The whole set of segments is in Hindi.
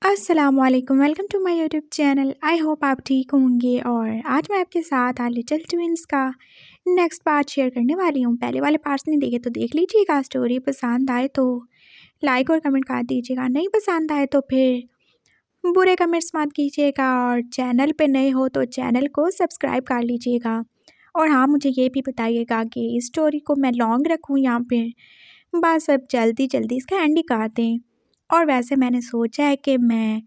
अस्सलामुअलैकुम, welcome to my YouTube channel. I hope आप ठीक होंगे। और आज मैं आपके साथ लिटिल ट्विंस का नेक्स्ट पार्ट शेयर करने वाली हूँ। पहले वाले पार्ट्स नहीं देखे तो देख लीजिएगा। स्टोरी पसंद आए तो लाइक और कमेंट कर दीजिएगा, नहीं पसंद आए तो फिर बुरे कमेंट्स मत कीजिएगा। और चैनल पे नए हो तो चैनल को सब्सक्राइब कर लीजिएगा। और हाँ, मुझे ये भी बताइएगा कि इस स्टोरी को मैं लॉन्ग रखूँ या फिर बस अब जल्दी जल्दी इसका एंड ही कर दें। और वैसे मैंने सोचा है कि मैं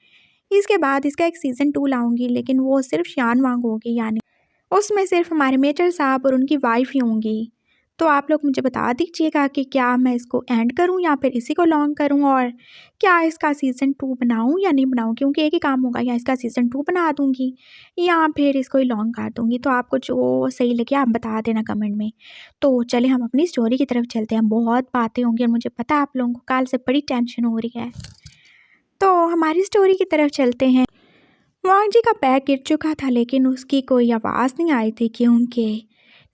इसके बाद इसका एक सीज़न 2 लाऊंगी, लेकिन वो सिर्फ शान वांग होगी, यानी उसमें सिर्फ हमारे मेजर साहब और उनकी वाइफ ही होंगी। तो आप लोग मुझे बता दीजिएगा कि क्या मैं इसको एंड करूं या फिर इसी को लॉन्ग करूं, और क्या इसका सीज़न 2 बनाऊं या नहीं बनाऊं, क्योंकि एक ही काम होगा, या इसका सीज़न 2 बना दूंगी या फिर इसको ही लॉन्ग कर दूंगी। तो आपको जो सही लगे आप बता देना कमेंट में। तो चले हम अपनी स्टोरी की तरफ चलते हैं। बहुत बातें होंगी और मुझे पता है आप लोगों को कल से बड़ी टेंशन हो रही है। तो हमारी स्टोरी की तरफ चलते हैं। वांग जी का पैर गिर चुका था, लेकिन उसकी कोई आवाज़ नहीं आई थी क्योंकि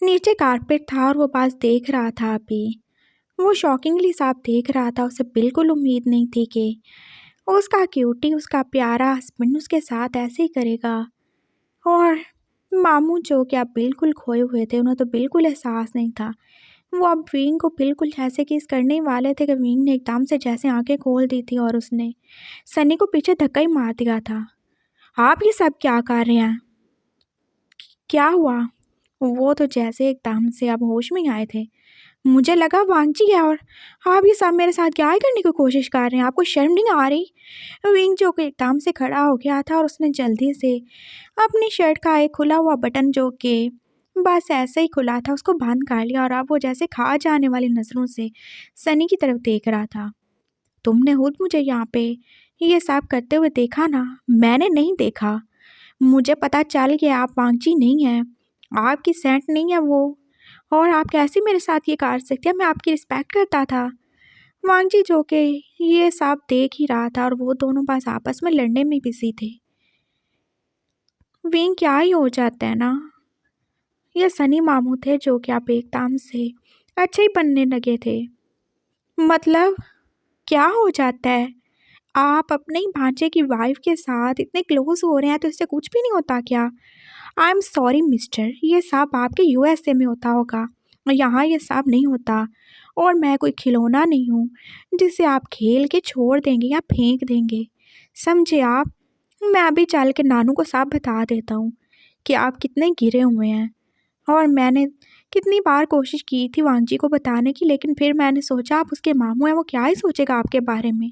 नीचे कारपेट था और वो बस देख रहा था। अभी वो शॉकिंगली साफ देख रहा था। उसे बिल्कुल उम्मीद नहीं थी कि उसका क्यूटी, उसका प्यारा हस्बैंड उसके साथ ऐसे ही करेगा। और मामू जो कि अब बिल्कुल खोए हुए थे, उन्हें तो बिल्कुल एहसास नहीं था। वो अब विंग को बिल्कुल जैसे किस करने ही वाले थे कि विंग ने एकदम से जैसे आंखें खोल दी थी और उसने सनी को पीछे धक्का ही मार दिया था। आप ये सब क्या कर रहे हैं? क्या हुआ? वो तो जैसे एकदम से अब होश में ही आए थे। मुझे लगा वांची है और आप ये सब मेरे साथ क्या ही करने की कोशिश कर रहे हैं? आपको शर्म नहीं आ रही? विंग जो कि एकदम से खड़ा हो गया था और उसने जल्दी से अपनी शर्ट का एक खुला हुआ बटन जो कि बस ऐसे ही खुला था उसको बंद कर लिया। और अब वो जैसे खा जाने वाली नज़रों से सनी की तरफ देख रहा था। तुमने खुद मुझे यहाँ पे ये सब करते हुए देखा ना? मैंने नहीं देखा। मुझे पता चल गया आप वांगची नहीं हैं, आपकी सेंट नहीं है वो। और आप कैसे मेरे साथ ये कर सकते हैं? मैं आपकी रिस्पेक्ट करता था। वांगची जो कि ये सब देख ही रहा था और वो दोनों बस आपस में लड़ने में बिजी थे। विंग क्या ही हो जाता है ना। ये सनी मामू थे जो कि आप एकदम से अच्छे ही बनने लगे थे। मतलब क्या हो जाता है? आप अपने ही भांजे की वाइफ के साथ इतने क्लोज हो रहे हैं तो इससे कुछ भी नहीं होता क्या? आई एम सॉरी मिस्टर, ये सब आपके यूएसए में होता होगा, यहाँ ये सब नहीं होता। और मैं कोई खिलौना नहीं हूँ जिसे आप खेल के छोड़ देंगे या फेंक देंगे, समझे आप? मैं अभी चल के नानू को सब बता देता हूँ कि आप कितने गिरे हुए हैं। और मैंने कितनी बार कोशिश की थी वांगजी को बताने की, लेकिन फिर मैंने सोचा आप उसके मामू हैं, वो क्या ही सोचेगा आपके बारे में।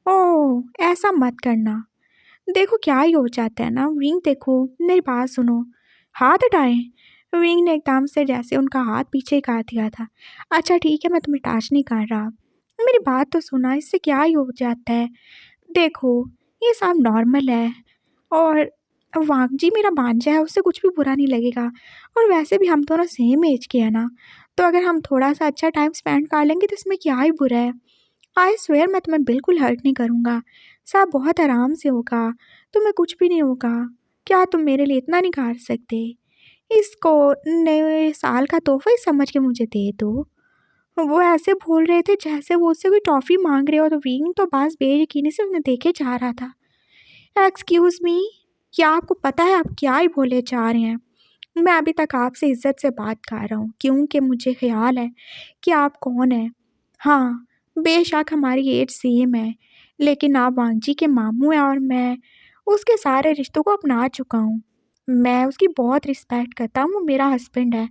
ओह, ऐसा मत करना। देखो क्या ही हो जाता है ना। विंग देखो, मेरी बात सुनो। हाथ हटाएं। विंग ने एकदम से जैसे उनका हाथ पीछे कर दिया था। अच्छा ठीक है, मैं तुम्हें टच नहीं कर रहा। मेरी बात तो सुना, इससे क्या ही हो जाता है? देखो ये सब नॉर्मल है। और वांगजी मेरा भांजा है, उससे कुछ भी बुरा नहीं लगेगा। और वैसे भी हम दोनों सेम एज के हैं ना, तो अगर हम थोड़ा सा अच्छा टाइम स्पेंड कर लेंगे तो इसमें क्या ही बुरा है। आई स्वेयर मैं तुम्हें बिल्कुल हर्ट नहीं करूँगा। सब बहुत आराम से होगा, तुम्हें कुछ भी नहीं होगा। क्या तुम मेरे लिए इतना नहीं कर सकते? इसको नए साल का तोहफा ही समझ के मुझे दे दो। वो ऐसे बोल रहे थे जैसे वो उससे कोई टॉफ़ी मांग रहे हो, तो विंग तो बस बेयकीनी से उन्हें देखे जा रहा था। एक्सक्यूज़ मी, क्या आपको पता है आप क्या ही बोले जा रहे हैं? मैं अभी तक आपसे इज्जत से बात कर रहा हूँ क्योंकि मुझे ख्याल है कि आप कौन हैं। हाँ, बेशक हमारी एज सेम है, लेकिन आप वांगजी के मामू हैं और मैं उसके सारे रिश्तों को अपना चुका हूँ। मैं उसकी बहुत रिस्पेक्ट करता हूँ, वो मेरा हस्बैंड है।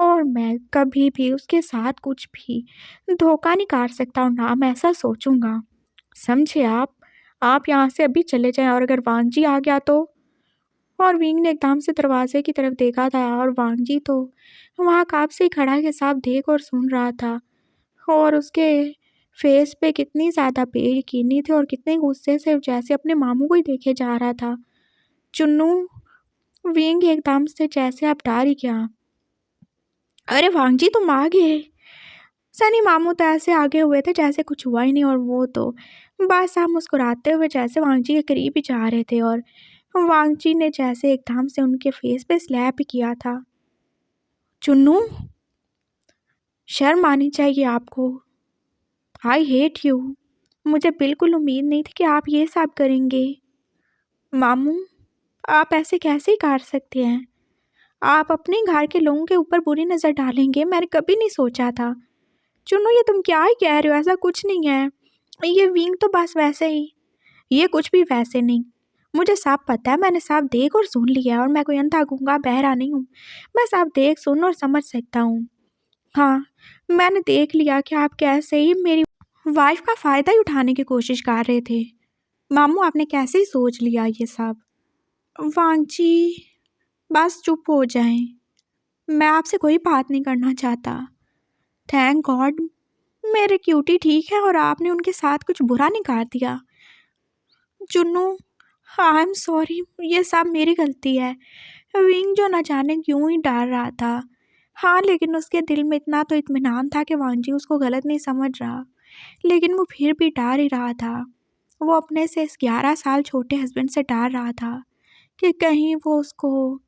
और मैं कभी भी उसके साथ कुछ भी धोखा नहीं कर सकता और ना मैं ऐसा सोचूंगा, समझे आप? आप यहाँ से अभी चले जाएं, और अगर वांगजी आ गया तो। और विंग ने एकदम से दरवाजे की तरफ देखा था और वांगजी तो वहाँ काब से ही खड़ा के साथ देख और सुन रहा था। और उसके फेस पे कितनी ज़्यादा बेयकीनी थी और कितने गुस्से से जैसे अपने मामू को ही देखे जा रहा था। चुन्नू, विंग एकदम से जैसे आप डर ही गया। अरे वांगजी तुम आ गए। सनी मामू तो ऐसे आगे हुए थे जैसे कुछ हुआ ही नहीं, और वो तो बस आप मुस्कुराते हुए जैसे वांगजी के करीब ही जा रहे थे। और वांगजी ने जैसे एकदम से उनके फेस पे स्लैप ही किया था। चुन्नू, शर्म आनी चाहिए आपको। I hate you. मुझे बिल्कुल उम्मीद नहीं थी कि आप ये सब करेंगे। मामू, आप ऐसे कैसे कर सकते हैं? आप अपने घर के लोगों के ऊपर बुरी नज़र डालेंगे, मैंने कभी नहीं सोचा था। चुन्नू, ये तुम क्या ही कह रहे हो? ऐसा कुछ नहीं है। ये विंग तो बस वैसे ही। ये कुछ भी वैसे नहीं। मुझे सब पता है, मैंने सब देख और सुन लिया है और मैं कोई अंधा गूंगा बहरा नहीं हूँ। मैं सब देख सुन और समझ सकता हूँ। हाँ, मैंने देख लिया कि आप कैसे ही मेरी वाइफ का फ़ायदा ही उठाने की कोशिश कर रहे थे। मामू, आपने कैसे ही सोच लिया ये सब? वांगजी, बस चुप हो जाएं। मैं आपसे कोई बात नहीं करना चाहता। थैंक गॉड मेरे क्यूटी ठीक है और आपने उनके साथ कुछ बुरा नहीं कर दिया। चुन्नू, आई एम सॉरी, ये सब मेरी गलती है। विंग जो न जाने क्यों ही डर रहा था। हाँ, लेकिन उसके दिल में इतना तो इत्मीनान था कि वांजी उसको गलत नहीं समझ रहा, लेकिन वो फिर भी डर ही रहा था। वो अपने से 11 साल छोटे हस्बैंड से डर रहा था कि कहीं वो उसको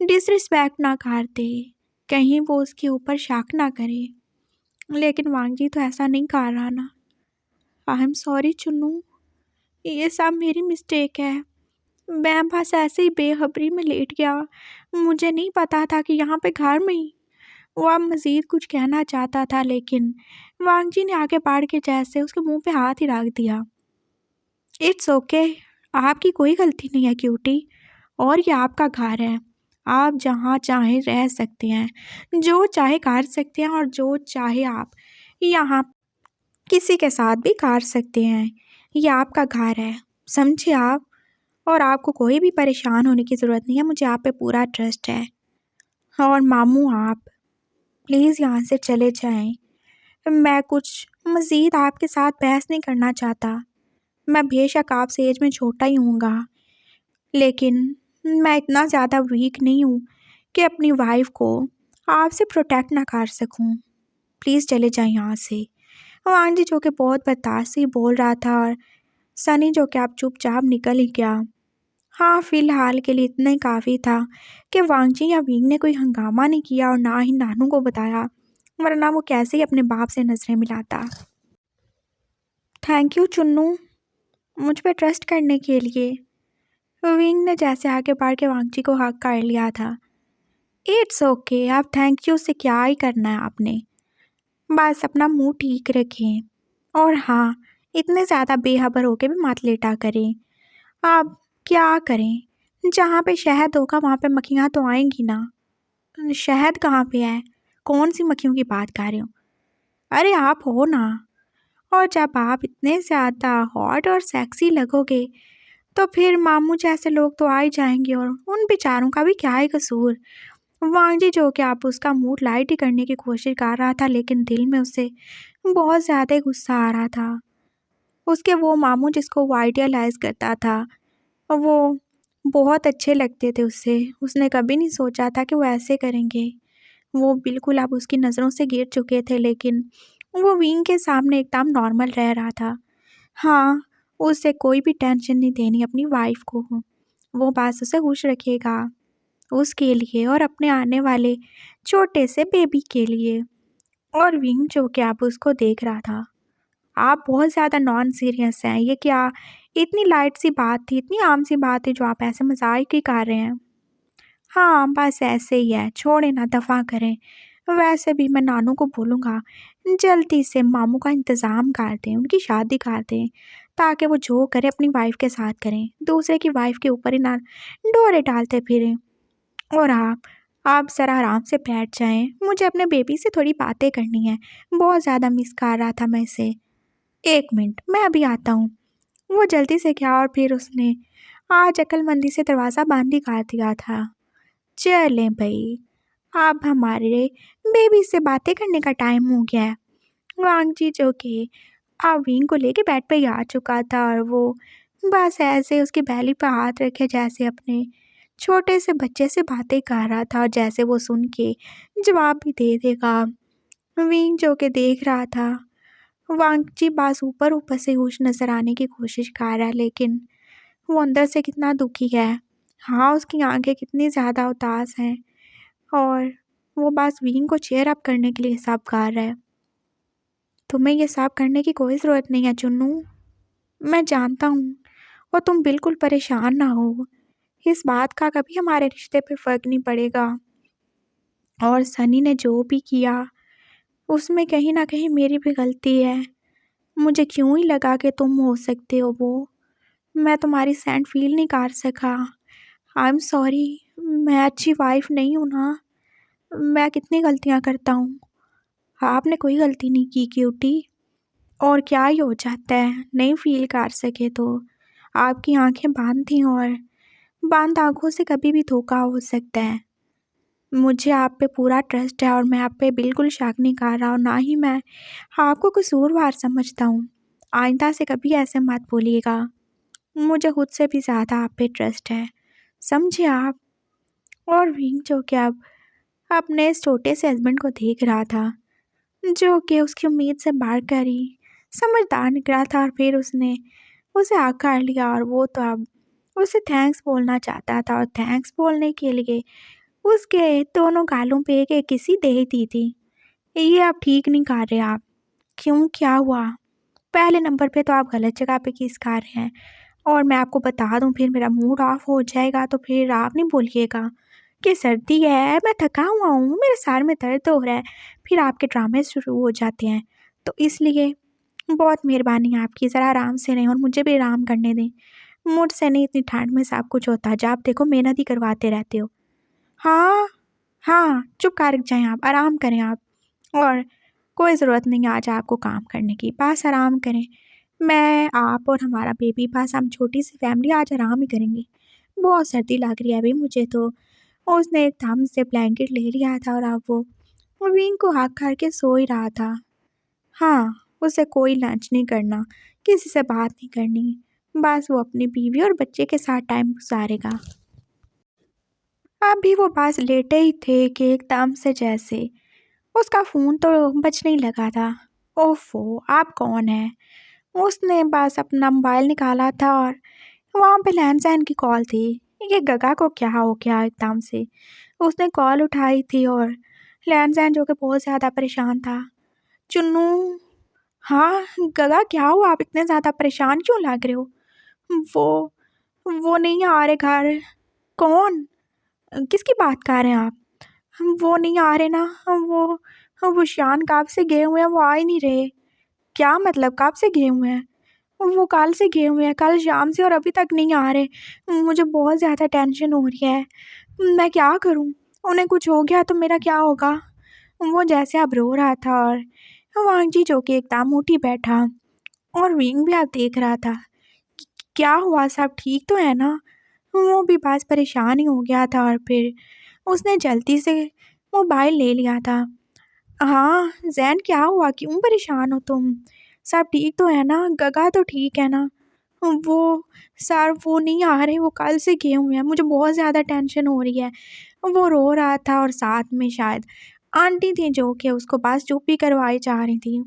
डिसरिस्पेक्ट ना कर दे, कहीं वो उसके ऊपर शक ना करे। लेकिन वांगजी तो ऐसा नहीं कर रहा ना। आई एम सॉरी चुन्नू, ये सब मेरी मिस्टेक है। मैं बस ऐसे ही बेखबरी में लेट गया। मुझे नहीं पता था कि यहाँ पे घर में ही। वो अब मज़ीद कुछ कहना चाहता था, लेकिन वांगजी ने आगे बढ़ के जैसे उसके मुंह पे हाथ ही रख दिया। इट्स ओके, आपकी कोई गलती नहीं है क्यूटी, और ये आपका घर है। आप जहाँ चाहें रह सकते हैं, जो चाहे कर सकते हैं और जो चाहे आप यहाँ किसी के साथ भी कर सकते हैं। ये आपका घर है, समझे आप? और आपको कोई भी परेशान होने की ज़रूरत नहीं है, मुझे आप पे पूरा ट्रस्ट है। और मामू, आप प्लीज़ यहाँ से चले जाएं। मैं कुछ मज़ीद आपके साथ बहस नहीं करना चाहता। मैं बेशक आपसे एज में छोटा ही हूँगा, लेकिन मैं इतना ज़्यादा वीक नहीं हूँ कि अपनी वाइफ को आपसे प्रोटेक्ट ना कर सकूँ। प्लीज़ चले जाएं यहाँ से। और आंटी जो कि बहुत बतासी बोल रहा था, और सनी जो कि आप चुपचाप निकल ही गया। हाँ, फ़िलहाल के लिए इतना ही काफ़ी था कि वांगजी या विंग ने कोई हंगामा नहीं किया और ना ही नानू को बताया, वरना वो कैसे ही अपने बाप से नज़रें मिलाता। थैंक यू चुन्नू, मुझ पे ट्रस्ट करने के लिए। विंग ने जैसे आगे बढ़ के वांगजी को हक कर लिया था। इट्स ओके, आप थैंक यू से क्या ही करना है आपने। बस अपना मुंह ठीक रखें, और हाँ, इतने ज़्यादा बेखबर होके भी मत लेटा करें। आप क्या करें, जहाँ पे शहद होगा वहाँ पे मक्खियाँ तो आएंगी ना। शहद कहाँ पे है? कौन सी मक्खियों की बात कर रहे हो? अरे आप हो ना। और जब आप इतने ज़्यादा हॉट और सेक्सी लगोगे तो फिर मामू जैसे लोग तो आ ही जाएंगे, और उन बेचारों का भी क्या है कसूर। वांगजी जो कि आप उसका मूड लाइट ही करने की कोशिश कर रहा था, लेकिन दिल में उसे बहुत ज़्यादा गुस्सा आ रहा था। उसके वो मामू जिसको वो आइडियलाइज़ करता था, वो बहुत अच्छे लगते थे उससे। उसने कभी नहीं सोचा था कि वो ऐसे करेंगे। वो बिल्कुल अब उसकी नज़रों से गिर चुके थे, लेकिन वो विंग के सामने एकदम नॉर्मल रह रहा था। हाँ, उसे कोई भी टेंशन नहीं देनी अपनी वाइफ को। वो बस उसे खुश रखेगा, उसके लिए और अपने आने वाले छोटे से बेबी के लिए। और विंग जो कि अब उसको देख रहा था। आप बहुत ज़्यादा नॉन सीरियस हैं। ये क्या इतनी लाइट सी बात थी, इतनी आम सी बात थी जो आप ऐसे मजाक ही कर रहे हैं? हाँ, बस ऐसे ही है, छोड़े ना, दफ़ा करें। वैसे भी मैं नानू को बोलूँगा जल्दी से मामू का इंतज़ाम कर दें, उनकी शादी कर दें, ताकि वो जो करे अपनी वाइफ के साथ करें, दूसरे की वाइफ के ऊपर ही ना डोरे डालते फिरें। और आप ज़रा आराम से बैठ जाएं, मुझे अपने बेबी से थोड़ी बातें करनी है। बहुत ज़्यादा मिस कर रहा था मैं इसे। 1 मिनट, मैं अभी आता हूँ। वो जल्दी से गया और फिर उसने आज अक्लमंदी से दरवाज़ा बंद ही कर दिया था। चलें भई, अब हमारे बेबी से बातें करने का टाइम हो गया है। वांगजी जो कि विंग को लेके बेड पे ही आ चुका था, और वो बस ऐसे उसकी बैली पे हाथ रखे जैसे अपने छोटे से बच्चे से बातें कर रहा था, और जैसे वो सुन के जवाब भी दे देगा। विंग जो कि देख रहा था। वांगजी बस ऊपर ऊपर से खुश नज़र आने की कोशिश कर रहा है, लेकिन वो अंदर से कितना दुखी है। हाँ, उसकी आंखें कितनी ज़्यादा उदास हैं, और वो बस विंग को चेयर अप करने के लिए सब कर रहा है। तुम्हें ये सब करने की कोई ज़रूरत नहीं है चुन्नू। मैं जानता हूँ और तुम बिल्कुल परेशान ना हो। इस बात का कभी हमारे रिश्ते पे फ़र्क नहीं पड़ेगा। और सनी ने जो भी किया उसमें कहीं न कहीं मेरी भी गलती है। मुझे क्यों ही लगा कि तुम हो सकते हो वो। मैं तुम्हारी सेंट फ़ील नहीं कर सका। I am sorry. मैं अच्छी वाइफ़ नहीं हूँ ना। मैं कितनी गलतियाँ करता हूँ। आपने कोई गलती नहीं की क्यूटी। और क्या ही हो जाता है, नहीं फ़ील कर सके तो। आपकी आँखें बंद थीं और बंद आँखों से कभी भी धोखा हो सकता है। मुझे आप पे पूरा ट्रस्ट है और मैं आप पे बिल्कुल शक नहीं कर रहा और ना ही मैं आपको कसूरवार समझता हूँ। आइंदा से कभी ऐसे मत बोलिएगा। मुझे खुद से भी ज़्यादा आप पे ट्रस्ट है, समझे आप। और विंग जो कि अब अपने इस छोटे से हस्बैंड को देख रहा था, जो कि उसकी उम्मीद से बढ़कर ही समझदार निकला था, और फिर उसने उसे आग कर लिया और वो तो अब उसे थैंक्स बोलना चाहता था। और थैंक्स बोलने के लिए उसके दोनों गालों पे एक एक किसी दे दी थी। ये आप ठीक नहीं कर रहे आप। क्यों, क्या हुआ? पहले नंबर पे तो आप गलत जगह पे किस कर रहे हैं। और मैं आपको बता दूं, फिर मेरा मूड ऑफ हो जाएगा तो फिर आप नहीं बोलिएगा कि सर्दी है, मैं थका हुआ हूँ, मेरे सर में दर्द हो रहा है, फिर आपके ड्रामे शुरू हो जाते हैं। तो इसलिए बहुत मेहरबानी आपकी, ज़रा आराम से रहें और मुझे भी आराम करने दें। मुझसे नहीं इतनी ठंड में सब कुछ होता, जब देखो मेहनत ही करवाते रहते हो। हाँ, हाँ, चुप कर जाएँ आप, आराम करें आप। और कोई ज़रूरत नहीं है आज आपको काम करने की, बस आराम करें। मैं, आप और हमारा बेबी, बस हम छोटी-सी फैमिली आज आराम ही करेंगे। बहुत सर्दी लग रही है अभी मुझे तो। उसने एकदम से ब्लैंकेट ले लिया था और अब वो विंग को हग करके सो ही रहा था। हाँ, उसे कोई लंच नहीं करना, किसी से बात नहीं करनी, बस वो अपनी बीवी और बच्चे के साथ टाइम गुज़ारेगा। अभी वो बस लेटे ही थे कि एकदम से जैसे उसका फ़ोन तो बजने ही लगा था। ओफ़ो! आप कौन हैं? उसने बस अपना मोबाइल निकाला था और वहाँ पे लैंडलाइन की कॉल थी। ये गगा को क्या हो गया एकदम से? उसने कॉल उठाई थी और लैंडलाइन जो कि बहुत ज़्यादा परेशान था। चुन्नू, हाँ, गगा क्या हुआ? आप इतने ज़्यादा परेशान क्यों लग रहे हो? वो वो नहीं आ रहे घर। कौन? किसकी बात कर रहे हैं आप? वो नहीं आ रहे ना, वो शान कब से गए हुए हैं, वो आ ही नहीं रहे। क्या मतलब कब से गए हुए हैं? वो कल से गए हुए हैं, कल शाम से, और अभी तक नहीं आ रहे। मुझे बहुत ज़्यादा टेंशन हो रही है। मैं क्या करूँ? उन्हें कुछ हो गया तो मेरा क्या होगा? वो जैसे अब रो रहा था और वांगजी जो कि एकदम उठ ही बैठा और विंग भी अब देख रहा था। क्या हुआ, सब ठीक तो है ना? वो भी बस परेशान ही हो गया था और फिर उसने जल्दी से मोबाइल ले लिया था। हाँ, ज़ैन क्या हुआ? क्यों परेशान हो तुम? सब ठीक तो है ना? गगा तो ठीक है ना? वो सर वो नहीं आ रहे, वो कल से गए हुए हैं। मुझे बहुत ज़्यादा टेंशन हो रही है। वो रो रहा था और साथ में शायद आंटी थी जो कि उसको बस चुप ही करवाई जा रही थी।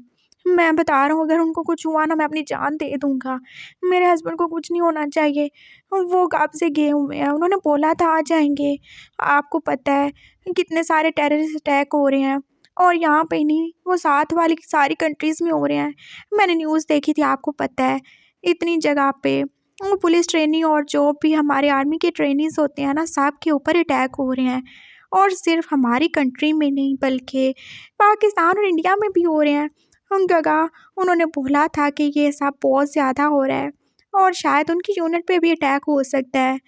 मैं बता रहा हूँ, अगर उनको कुछ हुआ ना, मैं अपनी जान दे दूँगा। मेरे हस्बैंड को कुछ नहीं होना चाहिए। वो कब से गए हुए हैं, उन्होंने बोला था आ जाएँगे। आपको पता है कितने सारे टेररिस्ट अटैक हो रहे हैं और यहाँ पे ही नहीं, वो साथ वाली सारी कंट्रीज़ में हो रहे हैं। मैंने न्यूज़ देखी थी, आपको पता है, इतनी जगह पे वो पुलिस ट्रेनी और जो भी हमारे आर्मी के ट्रेनीज़ होते हैं ना, सब के ऊपर अटैक हो रहे हैं। और सिर्फ हमारी कंट्री में नहीं बल्कि पाकिस्तान और इंडिया में भी हो रहे हैं। गगा, उन्होंने बोला था कि ये सब बहुत ज़्यादा हो रहा है और शायद उनकी यूनिट पे भी अटैक हो सकता है,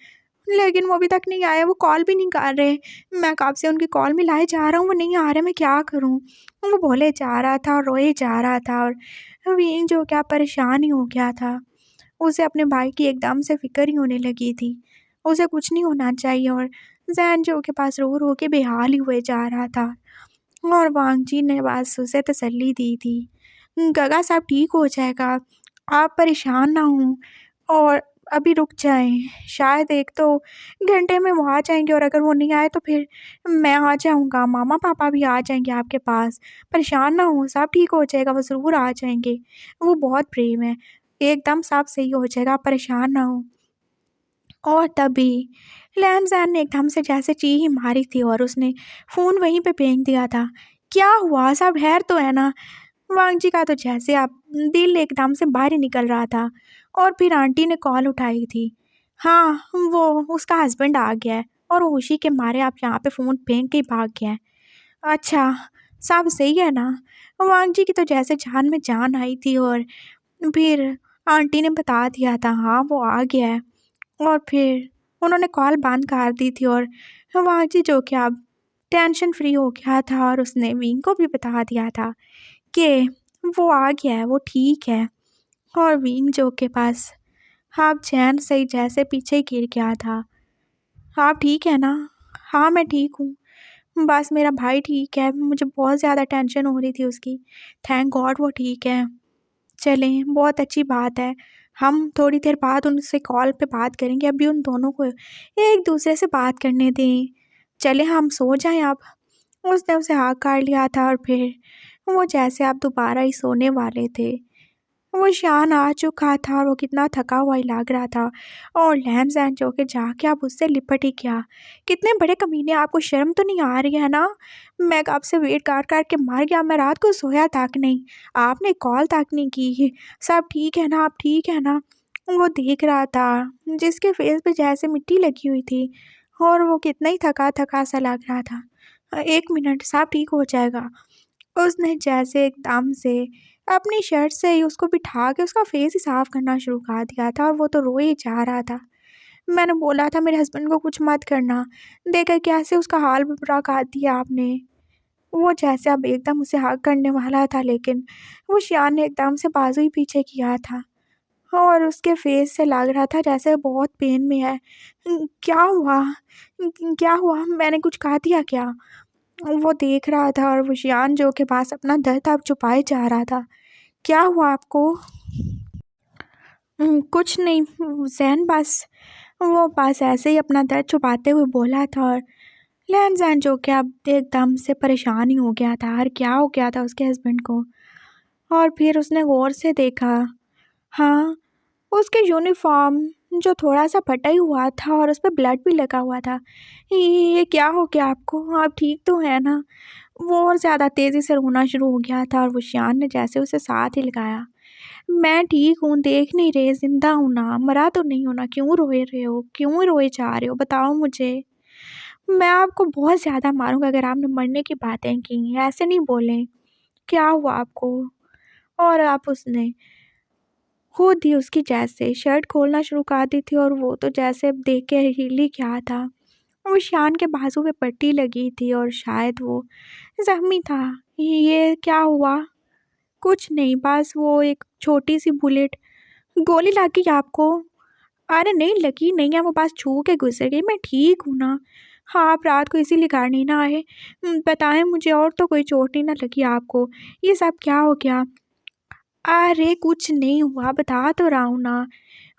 लेकिन वो अभी तक नहीं आए, वो कॉल भी नहीं कर रहे। मैं कब से उनकी कॉल मिलाए जा रहा हूँ, वो नहीं आ रहे, मैं क्या करूँ? वो बोले जा रहा था और रोए जा रहा था और विंग जो क्या परेशान ही हो गया था। उसे अपने भाई की एकदम से फ़िक्र ही होने लगी थी। उसे कुछ नहीं होना चाहिए और ज़ैन जो के पास रो-रो के बेहाल ही हुए जा रहा था और वांगजी ने बस उसे तसल्ली दी थी। गगा सब ठीक हो जाएगा, आप परेशान ना हों और अभी रुक जाएँ। शायद 1-2 घंटे में वो आ जाएँगे और अगर वो नहीं आए तो फिर मैं आ जाऊँगा, मामा-पापा भी आ जाएँगे आपके पास। परेशान ना हों, सब ठीक हो जाएगा, वो ज़रूर आ जाएँगे। वो बहुत ब्रेव हैं, एकदम सब सही हो जाएगा, आप परेशान ना हों। और तभी लैंज़ैन ने एकदम से जैसे चीख मारी थी और उसने फ़ोन वहीं पे फेंक दिया था। क्या हुआ? सब खैर तो है ना? वांग जी का तो जैसे आप दिल एकदम से बाहर ही निकल रहा था। और फिर आंटी ने कॉल उठाई थी। हाँ, वो उसका हस्बैंड आ गया है और वो उसी के मारे आप यहाँ पे फ़ोन फेंक के ही भाग गया है। अच्छा, सब सही है ना? वांग जी की तो जैसे जान में जान आई थी और फिर आंटी ने बता दिया था, हाँ, वो आ गया है। और फिर उन्होंने कॉल बंद कर दी थी और वांग जी जो कि अब टेंशन फ्री हो गया था और उसने विंग को भी बता दिया था कि वो आ गया है, वो ठीक है। और विंग जो के पास आप चैन से ही जैसे पीछे ही गिर गया था। आप ठीक है ना? हाँ, मैं ठीक हूँ। बस मेरा भाई ठीक है, मुझे बहुत ज़्यादा टेंशन हो रही थी उसकी। थैंक गॉड वो ठीक है। चलें, बहुत अच्छी बात है। हम थोड़ी देर बाद उनसे कॉल पे बात करेंगे, अभी उन दोनों को एक दूसरे से बात करने दें। चलें, हम सो जाएँ अब। उसने उसे हाँ कर लिया था और फिर वो जैसे अब दोबारा ही सोने वाले थे। वो शान आ चुका था और वो कितना थका हुआ ही लग रहा था। और लैन सैन जो कि जाके आप उससे लिपट ही गया। कितने बड़े कमीने, आपको शर्म तो नहीं आ रही है ना? मैं कब से वेट कर के मर गया, मैं रात को सोया तक नहीं, आपने कॉल तक नहीं की। सब ठीक है ना? आप ठीक है ना? वो देख रहा था जिसके फेस पे जैसे मिट्टी लगी हुई थी और वो कितना ही थका थका सा लग रहा था। 1 मिनट, सब ठीक हो जाएगा। उसने जैसे एकदम से अपनी शर्ट से ही उसको बिठा के उसका फेस ही साफ करना शुरू कर दिया था और वो तो रोए ही जा रहा था। मैंने बोला था मेरे हस्बैंड को कुछ मत करना, देखा कैसे उसका हाल बुरा कर दिया आपने। वो जैसे अब एकदम उसे हग करने वाला था लेकिन वो शियान ने एकदम से बाजू ही पीछे किया था और उसके फेस से लग रहा था जैसे बहुत पेन में है। क्या हुआ? क्या हुआ? मैंने कुछ कहा दिया क्या? वो देख रहा था और वो शियान जो के पास अपना दर्द अब छुपाए जा रहा था। क्या हुआ आपको? कुछ नहीं ज़ैन, बस वो बस ऐसे ही अपना दर्द छुपाते हुए बोला था। और लैन ज़ैन जो कि अब एकदम से परेशान ही हो गया था, और क्या हो गया था उसके हस्बैंड को। और फिर उसने गौर से देखा, हाँ, उसके यूनिफॉर्म जो थोड़ा-सा फटा ही हुआ था और उस पे ब्लड भी लगा हुआ था। ये क्या हो गया आपको? आप ठीक तो हैं ना? वो और ज़्यादा तेज़ी से रोना शुरू हो गया था और वो शियान ने जैसे उसे साथ ही लगाया। मैं ठीक हूँ, देख नहीं रहे, ज़िंदा हूँ ना, मरा तो नहीं हूँ ना, क्यों रोए रहे हो? क्यों रोए जा रहे हो? बताओ मुझे। मैं आपको बहुत ज़्यादा मारूँगा अगर आपने मरने की बातें की, ऐसे नहीं बोलें। क्या हुआ आपको? और आप उसने खुद ही उसकी जैसे शर्ट खोलना शुरू कर दी थी और वो तो जैसे देख के हिल ही गया था। वो शान के बाजू पे पट्टी लगी थी और शायद वो ज़ख्मी था। ये क्या हुआ? कुछ नहीं, बस वो एक छोटी-सी बुलेट गोली लग गई आपको? अरे नहीं, लगी नहीं है, वो बस छू के गुज़र गई, मैं ठीक हूँ ना। हाँ, आप रात को इसीलिए घर नहीं ना आए? बताएँ मुझे, और तो कोई चोट नहीं ना लगी आपको? ये सब क्या हो गया? अरे कुछ नहीं हुआ, बता तो रहा हूँ ना।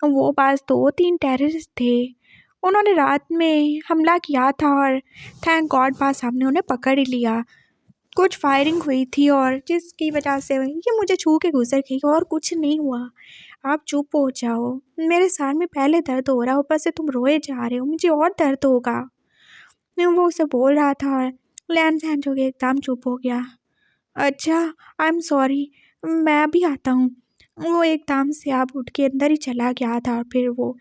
वो बस 2-3 टेररिस्ट थे। उन्होंने रात में हमला किया था और थैंक गॉड बस हमने उन्हें पकड़ ही लिया। कुछ फायरिंग हुई थी और जिसकी वजह से ये मुझे छू के गुज़र गई, और कुछ नहीं हुआ। आप चुप हो जाओ। मेरे सर में पहले दर्द हो रहा है, ऊपर से तुम रोए जा रहे हो, मुझे और दर्द होगा। वो उसे बोल रहा था और लैन-सैन जो कि एकदम चुप हो गया। अच्छा, आई एम सॉरी, मैं अभी आता हूँ। वो एकदम से आप उठ के अंदर ही चला गया था और फिर वो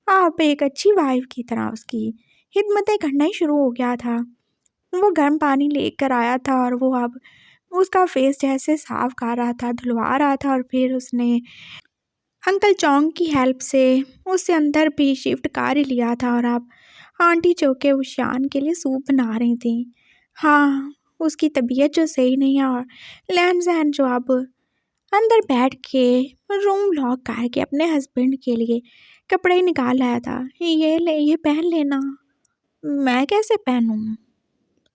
आप एक अच्छी वाइफ़ की तरह उसकी खिदमतें करना ही शुरू हो गया था। वो गर्म पानी लेकर आया था और वो अब उसका फेस जैसे साफ कर रहा था, धुलवा रहा था और फिर उसने अंकल चौंग की हेल्प से उसे अंदर भी शिफ्ट कर ही लिया था। और अब आंटी जो कि उस शान के लिए सूप बना रही थी। हाँ, उसकी तबीयत जो सही नहीं है और लैन जैन जो अब अंदर बैठ के रूम लॉक करके अपने हस्बैंड के लिए कपड़े ही निकाल लाया था। ये ले, ये पहन लेना। मैं कैसे पहनूं?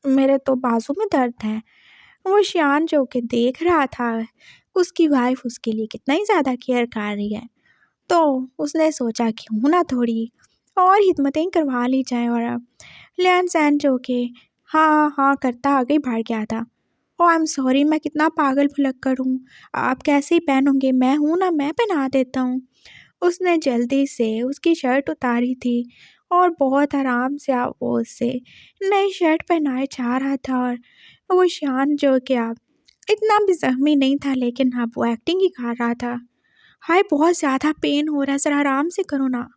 मेरे तो बाजू में दर्द है। वो शियान जो कि देख रहा था उसकी वाइफ उसके लिए कितना ही ज़्यादा केयर कर रही है, तो उसने सोचा क्यों ना थोड़ी और हिम्मतें करवा ली जाए। और अब लियान सैन जो कि हाँ हाँ करता आगे बढ़ गया था। ओ आई एम सॉरी, मैं कितना पागल भुलक्कड़ हूँ, आप कैसे ही पहनोगे, मैं हूँ ना, मैं पहना देता हूँ। उसने जल्दी से उसकी शर्ट उतारी थी और बहुत आराम से आप वो उससे नई शर्ट पहनाए जा रहा था। और वो शान जो कि आप इतना भी ज़ख्मी नहीं था, लेकिन अब वो एक्टिंग ही कर रहा था। हाय बहुत ज़्यादा पेन हो रहा है, ज़रा आराम से करो ना।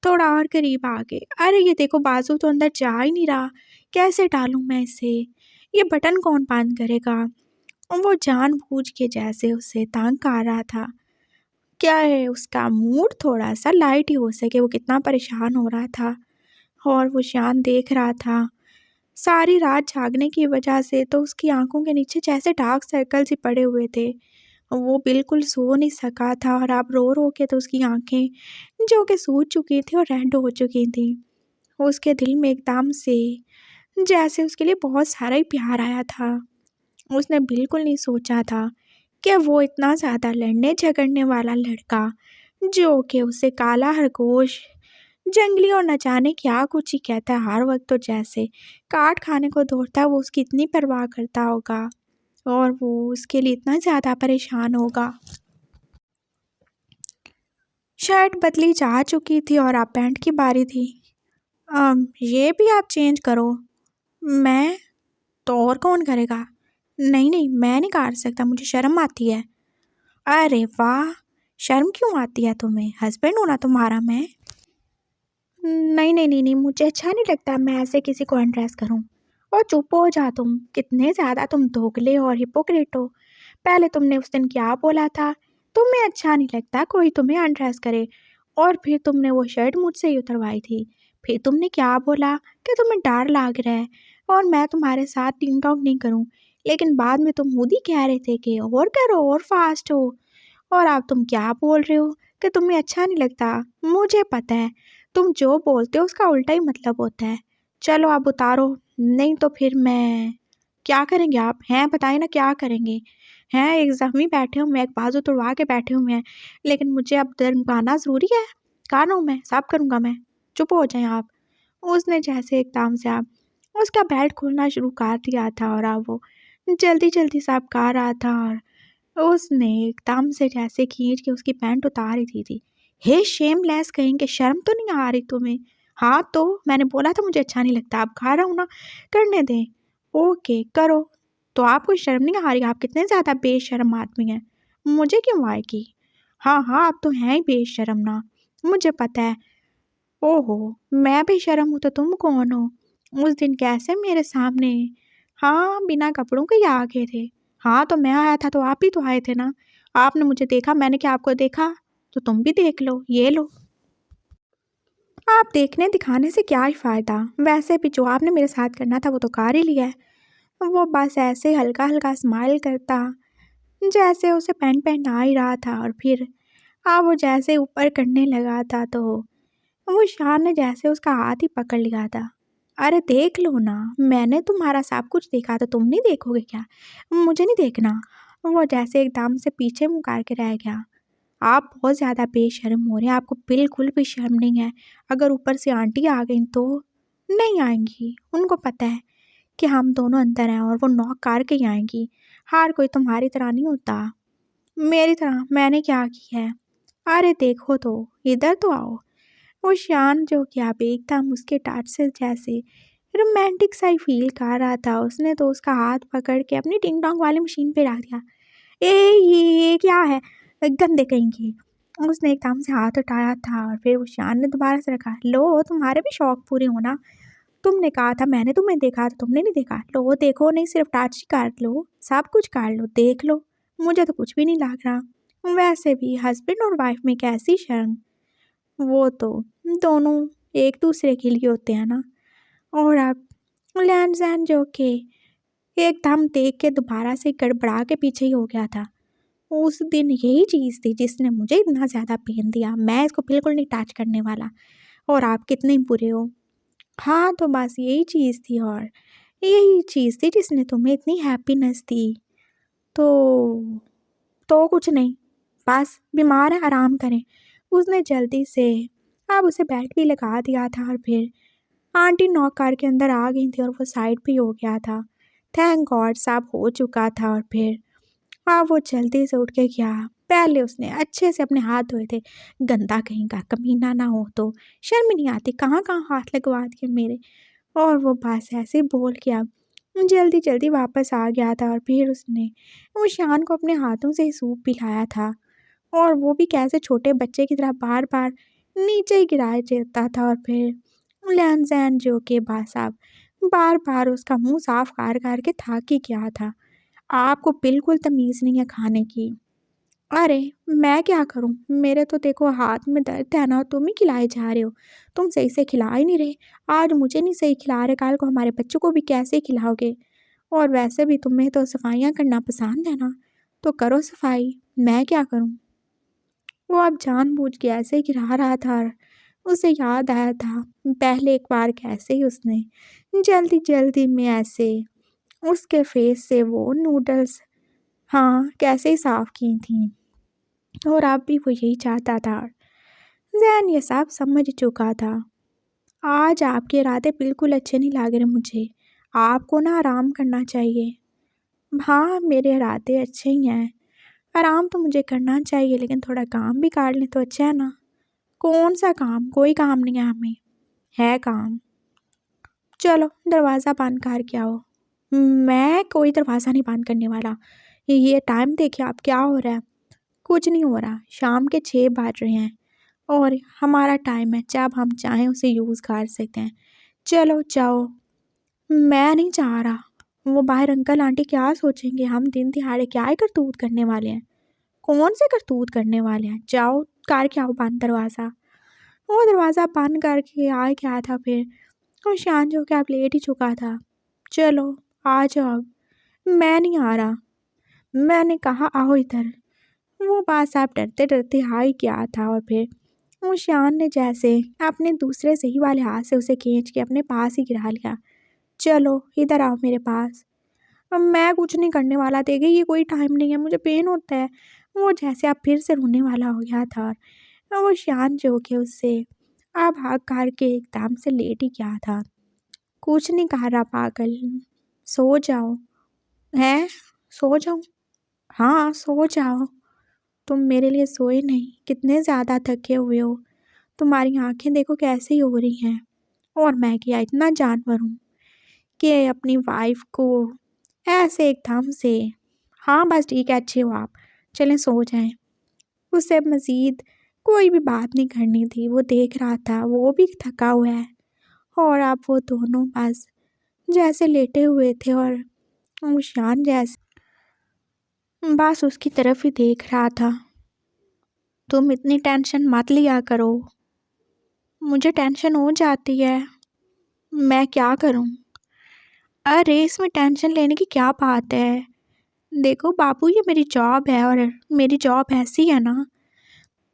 थोड़ा और करीब आ गए। अरे ये देखो बाजू तो अंदर जा ही नहीं रहा, कैसे डालूं मैं इसे? ये बटन कौन बंद करेगा? और वो जानबूझ के जैसे उसे तंग कर रहा था। क्या है, उसका मूड थोड़ा सा लाइट ही हो सके, वो कितना परेशान हो रहा था। और वो शान देख रहा था सारी रात जागने की वजह से तो उसकी आंखों के नीचे जैसे डार्क सर्कल्स ही पड़े हुए थे। वो बिल्कुल सो नहीं सका था और अब रो रो के तो उसकी आंखें जो कि सूज चुकी थी और रेड हो चुकी थी। उसके दिल में एकदम से जैसे उसके लिए बहुत सारा ही प्यार आया था। उसने बिल्कुल नहीं सोचा था कि वो इतना ज़्यादा लड़ने झगड़ने वाला लड़का, जो कि उसे काला खरगोश, जंगली और न जाने क्या कुछ ही कहता है, हर वक्त तो जैसे काट खाने को दौड़ता है, वो उसकी इतनी परवाह करता होगा और वो उसके लिए इतना ज़्यादा परेशान होगा। शर्ट बदली जा चुकी थी और अब पैंट की बारी थी। ये भी आप चेंज करो। मैं? तो और कौन करेगा? नहीं नहीं, मैं नहीं कर सकता, मुझे शर्म आती है। अरे वाह, शर्म क्यों आती है तुम्हें? हस्बैंड हूँ ना तुम्हारा मैं। नहीं नहीं नहीं नहीं, मुझे अच्छा नहीं लगता मैं ऐसे किसी को अनड्रेस करूं। और चुप हो जा तुम, कितने ज़्यादा तुम दोगले और हिपोक्रेट हो। पहले तुमने उस दिन क्या बोला था, तुम्हें अच्छा नहीं लगता कोई तुम्हें अनड्रेस करे, और फिर तुमने वो शर्ट मुझसे ही उतरवाई थी। फिर तुमने क्या बोला कि तुम्हें डर लग रहा है और मैं तुम्हारे साथ टिंग टॉक नहीं करूं, लेकिन बाद में तुम खुद ही कह रहे थे कि और करो और फास्ट हो। और अब तुम क्या बोल रहे हो कि तुम्हें अच्छा नहीं लगता? मुझे पता है तुम जो बोलते हो उसका उल्टा ही मतलब होता है। चलो आप उतारो, नहीं तो फिर मैं। क्या करेंगे आप? हैं बताइए ना, क्या करेंगे? हैं, एक ज़ख्मी बैठे हुए हैं, एक बाजू तुड़वा के बैठे हुए हैं, लेकिन मुझे अब दरगाना ज़रूरी है? कहा ना हूँ मैं, सब करूँगा मैं। चुप हो जाएं आप। उसने जैसे एकदम से आप उसका बेल्ट खोलना शुरू कर दिया था और अब वो जल्दी जल्दी सब कर रहा था और उसने एकदम से जैसे खींच के उसकी पैंट उतार ही थी। हे शेमलेस, कहेंगे शर्म तो नहीं आ रही तुम्हें? हाँ तो मैंने बोला था मुझे अच्छा नहीं लगता, अब खा रहा हूँ ना, करने दें। ओके करो। तो आपको शर्म नहीं आ रही? आप कितने ज़्यादा बेशर्म आदमी हैं। मुझे क्यों आएगी? हाँ हाँ, आप तो हैं ही बेशर्म ना, मुझे पता है। ओहो, मैं बेशर्म हूँ तो तुम कौन हो? उस दिन कैसे मेरे सामने, हाँ बिना कपड़ों के ही आ गए थे। हाँ तो मैं आया था तो आप भी तो आए थे ना। आपने मुझे देखा, मैंने क्या आपको देखा? तो तुम भी देख लो, ये लो। आप देखने दिखाने से क्या ही फ़ायदा, वैसे भी जो आपने मेरे साथ करना था वो तो कर ही लिया है। वो बस ऐसे हल्का हल्का स्माइल करता जैसे उसे पैंट पहना ही रहा था, और फिर वो जैसे ऊपर करने लगा था तो वो शान ने जैसे उसका हाथ ही पकड़ लिया था। अरे देख लो ना, मैंने तुम्हारा सब कुछ देखा तो तुम नहीं देखोगे क्या? मुझे नहीं देखना। वो जैसे एकदम से पीछे मुँह करके रह गया। आप बहुत ज़्यादा बेशर्म हो रहे हैं, आपको बिल्कुल भी शर्म नहीं है। अगर ऊपर से आंटी आ गई तो? नहीं आएंगी, उनको पता है कि हम दोनों अंदर हैं और वो नॉक करके ही आएंगी। हर कोई तुम्हारी तरह नहीं होता। मेरी तरह मैंने क्या किया है? अरे देखो तो, इधर तो आओ। वो शान जो कि आप एकदम उसके टच से जैसे रोमांटिक सा ही फील कर रहा था, उसने तो उसका हाथ पकड़ के अपनी टिंग टोंग वाली मशीन पे रख दिया। ए ये क्या है, गंदे कहेंगे। उसने एकदम से हाथ उठाया था और फिर वो शान ने दोबारा से रखा। लो तुम्हारे भी शौक पूरे होना, तुमने कहा था मैंने तुम्हें देखा तो तुमने नहीं देखा। लो देखो, नहीं सिर्फ टच ही कर लो, सब कुछ कर लो, देख लो। मुझे तो कुछ भी नहीं लग रहा। वैसे भी हस्बैंड और वाइफ में कैसी शर्म, वो तो दोनों एक दूसरे के लिए होते हैं ना। और अब लैंडजैन जो कि एकदम देख के दोबारा से गड़बड़ा के पीछे ही हो गया था। उस दिन यही चीज़ थी जिसने मुझे इतना ज़्यादा पेन दिया, मैं इसको बिल्कुल नहीं टच करने वाला। और आप कितने बुरे हो। हाँ तो बस यही चीज़ थी, और यही चीज़ थी जिसने तुम्हें इतनी हैप्पीनेस दी। तो कुछ नहीं, बस बीमार है, आराम करें। उसने जल्दी से अब उसे बेल्ट भी लगा दिया था और फिर आंटी नॉक करके अंदर आ गई थी और वो साइड पे हो गया था। थैंक गॉड सब हो चुका था। और फिर वो जल्दी से उठ के गया। पहले उसने अच्छे से अपने हाथ धोए थे, गंदा कहीं का कमीना ना हो तो शर्म ही नहीं आती, कहाँ कहाँ हाथ लगवा दिए मेरे। और वो बस ऐसे ही बोल गया, जल्दी जल्दी वापस आ गया था और फिर उसने ऊशियान को अपने हाथों से ही सूप पिलाया था। और वो भी कैसे छोटे बच्चे की तरह बार बार नीचे ही गिराया जाता था। और फिर लैनजैन जो के साहब बार बार उसका मुंह साफ कर कर के थक ही गया था। आपको बिल्कुल तमीज़ नहीं है खाने की। अरे मैं क्या करूं, मेरे तो देखो हाथ में दर्द है ना, तुम ही खिलाए जा रहे हो। तुम सही से खिला ही नहीं रहे। आज मुझे नहीं सही खिला रहे, कल को हमारे बच्चों को भी कैसे खिलाओगे। और वैसे भी तुम्हें तो सफाइयाँ करना पसंद है ना, तो करो सफाई, मैं क्या करूं। वो अब जानबूझ के ऐसे गिरा रहा था और उसे याद आया था पहले एक बार कैसे ही उसने जल्दी जल्दी में ऐसे उसके फेस से वो नूडल्स, हाँ, कैसे ही साफ की थी। और अब भी वो यही चाहता था। जैन ये सब समझ चुका था। आज आपके इरादे बिल्कुल अच्छे नहीं लग रहे मुझे। आपको ना आराम करना चाहिए। हाँ, मेरे इरादे अच्छे ही हैं। आराम तो मुझे करना चाहिए, लेकिन थोड़ा काम भी कर लें तो अच्छा है ना। कौन सा काम? कोई काम नहीं है हमें। है काम। चलो दरवाज़ा बंद करके आओ। मैं कोई दरवाज़ा नहीं बंद करने वाला। ये टाइम देखिए आप, क्या हो रहा है। कुछ नहीं हो रहा। शाम के 6 बज रहे हैं और हमारा टाइम है, जब हम चाहें उसे यूज़ कर सकते हैं। चलो जाओ। मैं नहीं चाह रहा। वो बाहर अंकल आंटी क्या सोचेंगे, हम दिन दिहाड़े क्या ही करतूत करने वाले हैं। कौन से करतूत करने वाले हैं। जाओ करके आओ बंद दरवाज़ा। वो दरवाज़ा बंद करके आ गया था। फिर और शान जो कि आप लेट ही चुका था। चलो आ जाओ अब। मैं नहीं आ रहा। मैंने कहा आओ इधर। वो बात साहब डरते डरते आ ही गया था। और फिर शान ने जैसे अपने दूसरे सही वाले हाथ से उसे खींच के अपने पास ही गिरा लिया। चलो इधर आओ मेरे पास। अब मैं कुछ नहीं करने वाला, देखे ये कोई टाइम नहीं है, मुझे पेन होता है। वो जैसे अब फिर से रोने वाला हो गया था। और वो शान जो कि उससे अब भाग करके एकदम से लेट ही गया था। कुछ नहीं कह रहा पागल। सो जाओ। हैं? सो जाओ? हाँ सो जाओ। तुम मेरे लिए सोए नहीं, कितने ज़्यादा थके हुए हो। तुम्हारी आंखें देखो कैसी हो रही हैं। और मैं क्या इतना जानवर हूँ कि अपनी वाइफ को ऐसे एकदम से। हाँ बस ठीक है, अच्छे हो आप। चलें सो जाएं। उसे मज़ीद कोई भी बात नहीं करनी थी। वो देख रहा था वो भी थका हुआ है। और अब वो दोनों बस जैसे लेटे हुए थे और मुस्कान जैसे बस उसकी तरफ ही देख रहा था। तुम इतनी टेंशन मत लिया करो। मुझे टेंशन हो जाती है। मैं क्या करूं। अरे इसमें टेंशन लेने की क्या बात है। देखो बाबू, ये मेरी जॉब है और मेरी जॉब ऐसी है ना।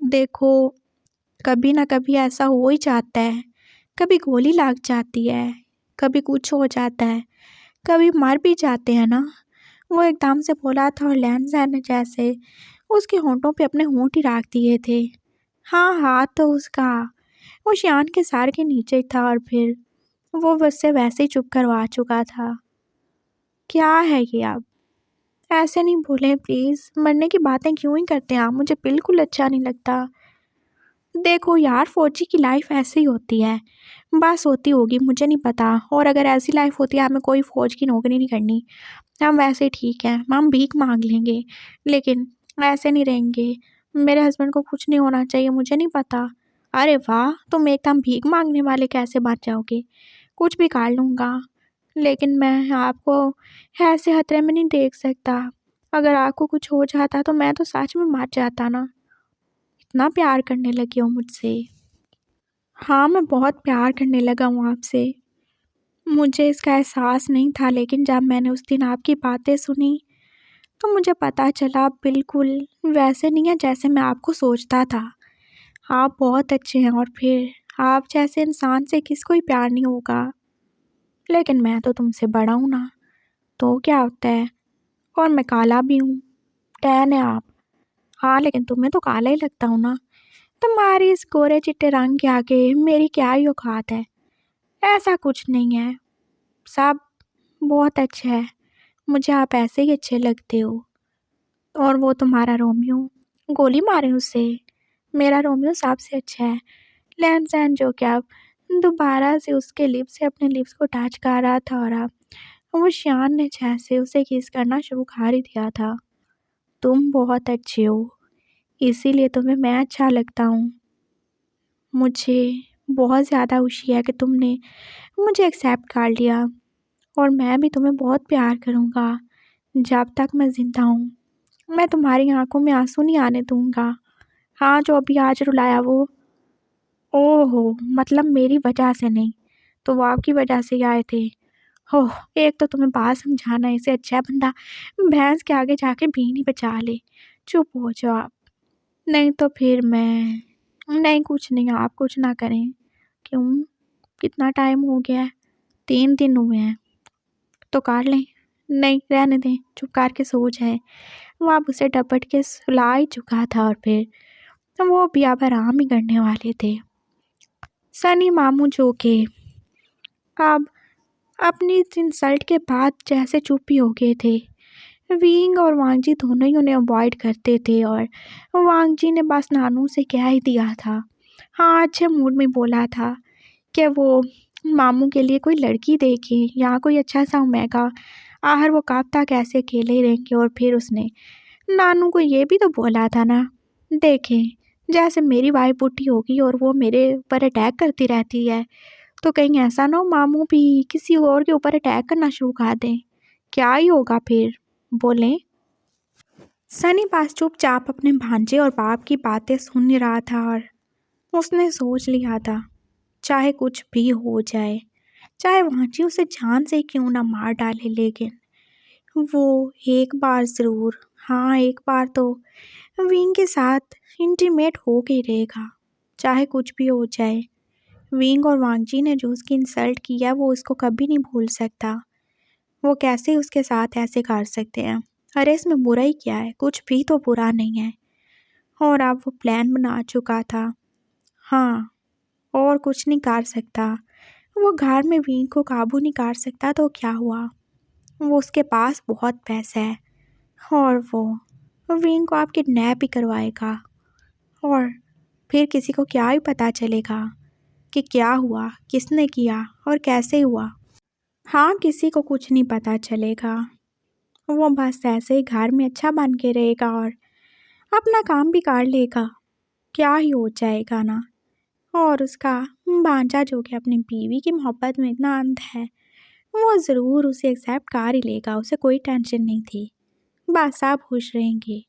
देखो कभी ना कभी ऐसा हो ही जाता है। कभी गोली लग जाती है, कभी कुछ हो जाता है, कभी मर भी जाते हैं ना। वो एकदम से बोला था और लैंसैन ने जैसे उसके होंठों पे अपने होंठ ही रख दिए थे। हाँ हाथ तो उसका वो शियान के सर के नीचे ही था। और फिर वो उससे वैसे ही चुप करवा चुका था। क्या है ये आप? ऐसे नहीं बोलें प्लीज़। मरने की बातें क्यों ही करते हैं आप, मुझे बिल्कुल अच्छा नहीं लगता। देखो यार, फौजी की लाइफ ऐसे ही होती है। बस होती होगी, मुझे नहीं पता। और अगर ऐसी लाइफ होती है, हमें कोई फ़ौज की नौकरी नहीं करनी। हम वैसे ठीक हैं, हम भीख मांग लेंगे, लेकिन ऐसे नहीं रहेंगे। मेरे हस्बैंड को कुछ नहीं होना चाहिए, मुझे नहीं पता। अरे वाह, तुम एकदम भीख मांगने वाले कैसे बन जाओगे। कुछ भी कर लूँगा, लेकिन मैं आपको ऐसे खतरे में नहीं देख सकता। अगर आपको कुछ हो जाता तो मैं तो सच में मर जाता ना। इतना प्यार करने लगी हो मुझसे। हाँ, मैं बहुत प्यार करने लगा हूँ आपसे। मुझे इसका एहसास नहीं था, लेकिन जब मैंने उस दिन आपकी बातें सुनी तो मुझे पता चला आप बिल्कुल वैसे नहीं हैं जैसे मैं आपको सोचता था। आप बहुत अच्छे हैं और फिर आप जैसे इंसान से किसको ही प्यार नहीं होगा। लेकिन मैं तो तुमसे बड़ा हूँ ना, तो क्या होता है। और मैं काला भी हूँ। टैन है आप। हाँ लेकिन तुम्हें तो काला ही लगता हूँ ना। तुम्हारी इस गोरे चिट्टे रंग के आगे मेरी क्या ही औकात है। ऐसा कुछ नहीं है। सब बहुत अच्छा है। मुझे आप ऐसे ही अच्छे लगते हो। और वो तुम्हारा रोमियो, गोली मारे उसे। मेरा रोमियो सबसे अच्छा है। लैंसैन जो कि अब दोबारा से उसके लिप्स से अपने लिप्स को टच कर रहा था। और अब वो श्यान ने जैसे उसे किस करना शुरू कर ही दिया था। तुम बहुत अच्छे हो, इसीलिए तुम्हें मैं अच्छा लगता हूँ। मुझे बहुत ज़्यादा खुशी है कि तुमने मुझे एक्सेप्ट कर लिया, और मैं भी तुम्हें बहुत प्यार करूँगा जब तक मैं ज़िंदा हूँ। मैं तुम्हारी आंखों में आंसू नहीं आने दूंगा। हाँ, जो अभी आज रुलाया वो। ओहो, मतलब मेरी वजह से नहीं, तो वो आपकी वजह से ही आए थे। हो, एक तो तुम्हें बात समझाना, इससे अच्छा है बंदा भैंस के आगे जाके बीन बचा ले। चुप हो जाओ आप, नहीं तो फिर मैं। नहीं, कुछ नहीं, आप कुछ ना करें। क्यों, कितना टाइम हो गया है? 3 दिन हुए हैं, तो काट लें। नहीं, रहने दें, चुप करके सो जाए। वो आप उसे डपट के सुला ही चुका था, और फिर वो भी अब आराम ही करने वाले थे। सनी मामू जो के अब अपनी इस इंसल्ट के बाद जैसे चुप ही हो गए थे। विंग और वांगजी दोनों ही उन्हें अवॉइड करते थे, और वांगजी ने बस नानू से कह ही दिया था। हाँ, अच्छे मूड में बोला था कि वो मामू के लिए कोई लड़की देखे या कोई अच्छा सा उमेगा। आखिर वो कब तक ऐसे अकेले ही रहेंगे। और फिर उसने नानू को ये भी तो बोला था ना, देखें, जैसे मेरी वाइफ बूढ़ी होगी और वो मेरे ऊपर अटैक करती रहती है, तो कहीं ऐसा ना हो मामू भी किसी और के ऊपर अटैक करना शुरू कर दें। क्या ही होगा फिर, बोलें। सनी पास चुपचाप अपने भांजे और बाप की बातें सुन ही रहा था, और उसने सोच लिया था, चाहे कुछ भी हो जाए, चाहे वांची उसे जान से क्यों ना मार डाले, लेकिन वो एक बार ज़रूर, हाँ एक बार तो विंग के साथ इंटीमेट हो के रहेगा, चाहे कुछ भी हो जाए। विंग और वांगजी ने जो उसकी इंसल्ट किया वो उसको कभी नहीं भूल सकता। वो कैसे उसके साथ ऐसे कर सकते हैं? अरे इसमें बुरा ही क्या है, कुछ भी तो बुरा नहीं है। और अब वो प्लान बना चुका था। हाँ, और कुछ नहीं कर सकता। वो घर में विंग को काबू नहीं कर सकता तो क्या हुआ, वो उसके पास बहुत पैसा है, और वो विंग को आप किडनैप ही करवाएगा, और फिर किसी को क्या ही पता चलेगा कि क्या हुआ, किसने किया और कैसे हुआ। हाँ, किसी को कुछ नहीं पता चलेगा। वो बस ऐसे ही घर में अच्छा बन के रहेगा और अपना काम भी कर लेगा, क्या ही हो जाएगा ना। और उसका भांजा जो कि अपनी बीवी की मोहब्बत में इतना अंध है, वो ज़रूर उसे एक्सेप्ट कर ही लेगा, उसे कोई टेंशन नहीं थी। बस आप खुश रहेंगे,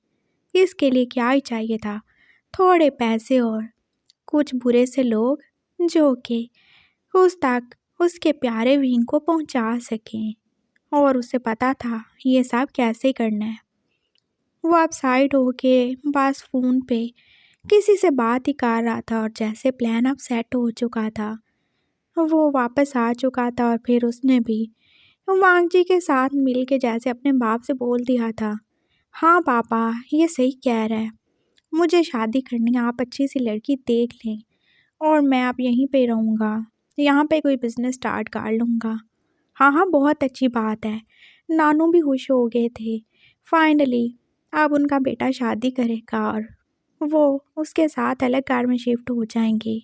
इसके लिए क्या ही चाहिए था, थोड़े पैसे और कुछ बुरे से लोग जो कि उस तक उसके प्यारे विंग को पहुंचा सकें। और उसे पता था ये सब कैसे करना है। वो अब साइड होके बस फ़ोन पे किसी से बात ही कर रहा था, और जैसे प्लान अब सेट हो चुका था, वो वापस आ चुका था, और फिर उसने भी वांगजी के साथ मिल के जैसे अपने बाप से बोल दिया था, हाँ पापा ये सही कह रहा है, मुझे शादी करनी है, आप अच्छी सी लड़की देख लें और मैं अब यहीं पे रहूँगा, यहाँ पे कोई बिज़नेस स्टार्ट कर लूँगा। हाँ हाँ, बहुत अच्छी बात है। नानू भी खुश हो गए थे। फाइनली अब उनका बेटा शादी करेगा और वो उसके साथ अलग घर में शिफ्ट हो जाएंगे।